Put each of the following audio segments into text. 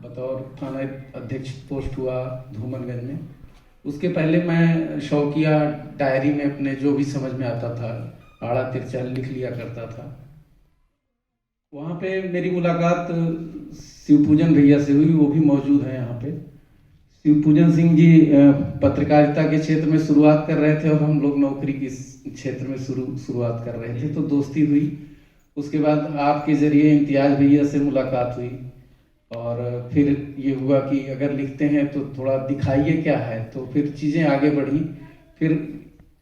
बतौर थाना अध्यक्ष पोस्ट हुआ धूमनगंज में। उसके पहले मैं शौकिया डायरी में अपने जो भी समझ में आता था आड़ा तिरछा लिख लिया करता था। वहाँ पे मेरी मुलाकात शिवपूजन भैया से हुई, वो भी मौजूद हैं यहाँ पे। शिवपूजन सिंह जी पत्रकारिता के क्षेत्र में शुरुआत कर रहे थे और हम लोग नौकरी के क्षेत्र में शुरुआत कर रहे थे, तो दोस्ती हुई। उसके बाद आपके जरिए इम्तियाज भैया से मुलाकात हुई और फिर ये हुआ कि अगर लिखते हैं तो थोड़ा दिखाइए क्या है, तो फिर चीज़ें आगे बढ़ी। फिर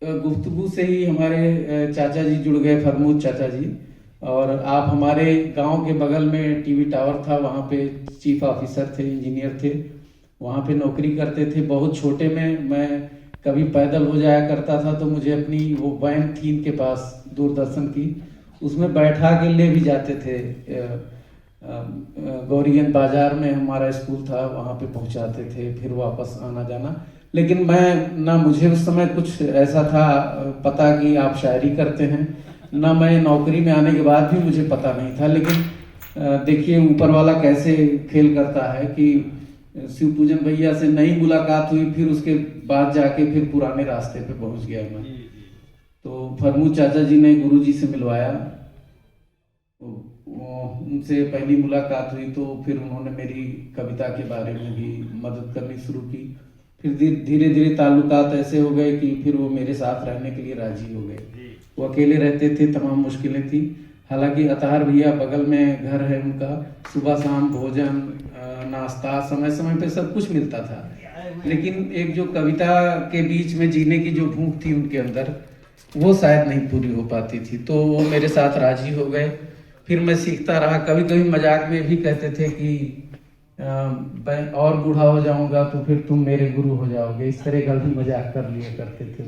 गुफ्तगू से ही हमारे चाचा जी जुड़ गए, फरमूद चाचा जी। और आप हमारे गांव के बगल में टीवी टावर था, वहाँ पे चीफ ऑफिसर थे, इंजीनियर थे, वहाँ पे नौकरी करते थे। बहुत छोटे में मैं कभी पैदल हो जाया करता था, तो मुझे अपनी वो वैन थी इनके पास दूरदर्शन की, उसमें बैठा के ले भी जाते थे। गौरीगंज बाजार में हमारा स्कूल था, वहाँ पे पहुँचाते थे, फिर वापस आना जाना। लेकिन मैं ना, मुझे उस समय कुछ ऐसा था पता कि आप शायरी करते हैं, ना मैं नौकरी में आने के बाद भी मुझे पता नहीं था। लेकिन देखिए ऊपर वाला कैसे खेल करता है कि शिवपूजन भैया से नई मुलाकात हुई, फिर उसके बाद जाके फिर पुराने रास्ते पे पहुंच गया मैं। तो फरमूद चाचा जी ने गुरुजी से मिलवाया, उनसे पहली मुलाकात हुई, तो फिर उन्होंने मेरी कविता के बारे में भी मदद करनी शुरू की। फिर धीरे धीरे ताल्लुकात ऐसे हो गए कि फिर वो मेरे साथ रहने के लिए राजी हो गए। वो अकेले रहते थे, तमाम मुश्किलें थी। हालांकि अतार भैया बगल में घर है उनका, सुबह शाम भोजन नाश्ता समय समय पे सब कुछ मिलता था। लेकिन एक जो कविता के बीच में जीने की जो भूख थी उनके अंदर, वो शायद नहीं पूरी हो पाती थी, तो वो मेरे साथ राजी हो गए। फिर मैं सीखता रहा। कभी कभी मजाक में भी कहते थे कि मैं और बूढ़ा हो जाऊंगा तो फिर तुम मेरे गुरु हो जाओगे, इस तरह का भी मजाक कर लिया करते थे।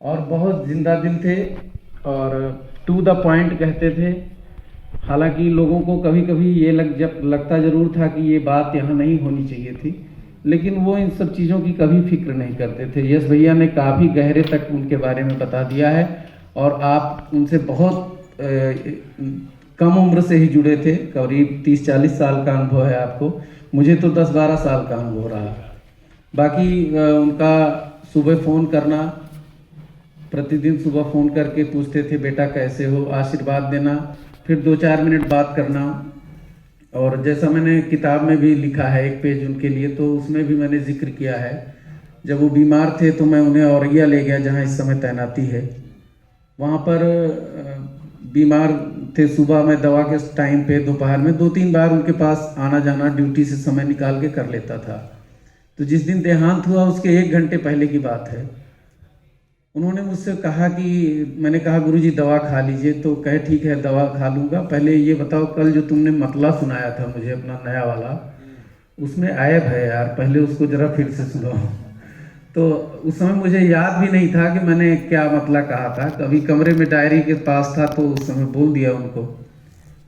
और बहुत जिंदा दिल थे और टू द पॉइंट कहते थे। हालांकि लोगों को कभी कभी ये लगता जरूर था कि ये बात यहाँ नहीं होनी चाहिए थी, लेकिन वो इन सब चीज़ों की कभी फिक्र नहीं करते थे। यश भैया ने काफ़ी गहरे तक उनके बारे में बता दिया है और आप उनसे बहुत कम उम्र से ही जुड़े थे, करीब 30-40 साल का अनुभव है आपको। मुझे तो 10-12 साल का अनुभव रहा। बाकी उनका सुबह फ़ोन करना, प्रतिदिन सुबह फ़ोन करके पूछते थे बेटा कैसे हो, आशीर्वाद देना, फिर 2-4 मिनट बात करना। और जैसा मैंने किताब में भी लिखा है एक पेज उनके लिए, तो उसमें भी मैंने जिक्र किया है, जब वो बीमार थे तो मैं उन्हें औरैया ले गया जहाँ इस समय तैनाती है। वहाँ पर बीमार थे, सुबह में दवा के टाइम पे, दोपहर में 2-3 बार उनके पास आना जाना ड्यूटी से समय निकाल के कर लेता था। तो जिस दिन देहांत हुआ उसके 1 घंटे पहले की बात है, उन्होंने मुझसे कहा कि, मैंने कहा गुरुजी दवा खा लीजिए, तो कहे ठीक है दवा खा लूँगा, पहले ये बताओ कल जो तुमने मतला सुनाया था मुझे अपना नया वाला, उसमें ऐब है यार, पहले उसको ज़रा फिर से सुनाओ। तो उस समय मुझे याद भी नहीं था कि मैंने क्या मतला कहा था। कभी कमरे में डायरी के पास था तो उस समय बोल दिया उनको।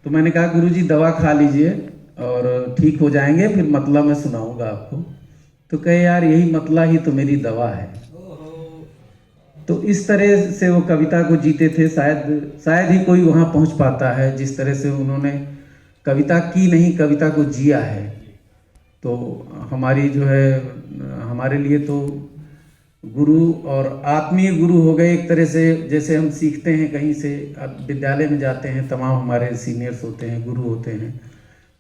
तो मैंने कहा गुरुजी दवा खा लीजिए और ठीक हो जाएंगे, फिर मतला मैं सुनाऊँगा आपको। तो कहे यार यही मतला ही तो मेरी दवा है। तो इस तरह से वो कविता को जीते थे। शायद ही कोई वहाँ पहुँच पाता है जिस तरह से उन्होंने कविता की नहीं, कविता को जिया है। तो हमारी जो है, हमारे लिए तो गुरु और आत्मीय गुरु हो गए एक तरह से। जैसे हम सीखते हैं कहीं से, विद्यालय में जाते हैं, तमाम हमारे सीनियर्स होते हैं, गुरु होते हैं,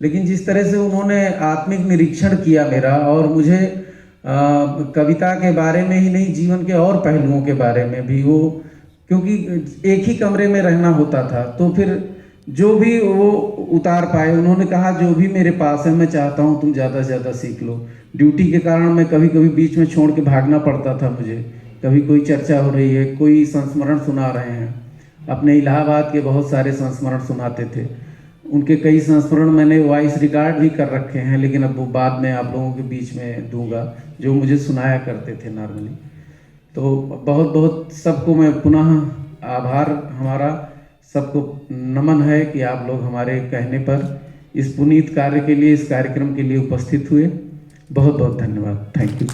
लेकिन जिस तरह से उन्होंने आत्मिक निरीक्षण किया मेरा, और मुझे कविता के बारे में ही नहीं, जीवन के और पहलुओं के बारे में भी, वो क्योंकि एक ही कमरे में रहना होता था, तो फिर जो भी वो उतार पाए। उन्होंने कहा जो भी मेरे पास है मैं चाहता हूँ तुम ज़्यादा से ज़्यादा सीख लो। ड्यूटी के कारण मैं कभी कभी बीच में छोड़ के भागना पड़ता था मुझे, कभी कोई चर्चा हो रही है, कोई संस्मरण सुना रहे हैं, अपने इलाहाबाद के बहुत सारे संस्मरण सुनाते थे। उनके कई संस्मरण मैंने वॉइस रिकॉर्ड भी कर रखे हैं, लेकिन अब वो बाद में आप लोगों के बीच में दूंगा, जो मुझे सुनाया करते थे नॉर्मली। तो बहुत बहुत सबको मैं पुनः आभार, हमारा सबको नमन है कि आप लोग हमारे कहने पर इस पुनीत कार्य के लिए, इस कार्यक्रम के लिए उपस्थित हुए। बहुत बहुत धन्यवाद। Thank you.